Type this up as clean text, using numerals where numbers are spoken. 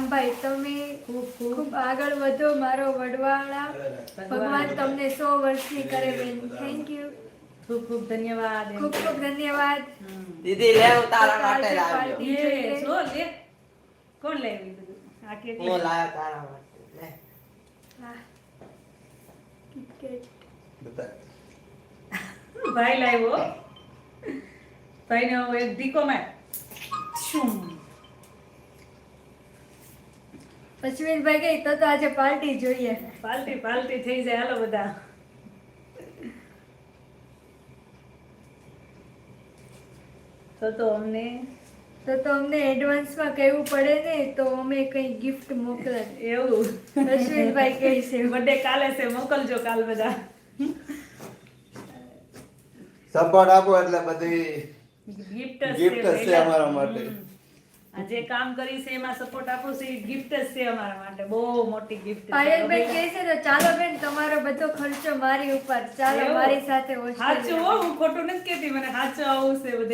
ભાઈ તમે ખૂબ આગળ વધો મારો વડવાળા ભગવાન તમને 100 વર્ષની કરે બેન થેન્ક યુ ખૂબ ખૂબ ધન્યવાદ ખૂબ ખૂબ ધન્યવાદ દીદી લે હું તારા માટે લાવ્યો એ જો લે કોણ લાવી બધું આ કે હું લાવ્યો તારા માટે લે હા કિટકેટ બતા ભાઈ લાવ્યો ભાઈને હું એક ઢીકો માર શું અશ્વિનભાઈ ગઈ તો આજે પાર્ટી જોઈએ પાર્ટી થઈ જાય હાલો બધા તો અમને એડવાન્સમાં કહેવું પડે ને તો અમે કઈ ગિફ્ટ મોકલે એવું અશ્વિનભાઈ કહે છે બર્થડે કાલે છે મોકલજો કાલ બધા સપોર્ટ આપો એટલે બધી ગિફ્ટ ગિફ્ટ છે અમારા માટે આ જે કામ કરી છે એમાં સપોર્ટ આપો છે એ ગિફ્ટ જ છે અમારા માટે બહુ મોટી ગિફ્ટ છે પાયલબેન કહે છે તો ચાલો બેન તમારો બધો ખર્ચો મારી ઉપર ચાલો એવું? મારી સાથે હોસ્ટેલ સાચું હો, હું ખોટું નથી કહેતી મને સાચું આવું છે બધે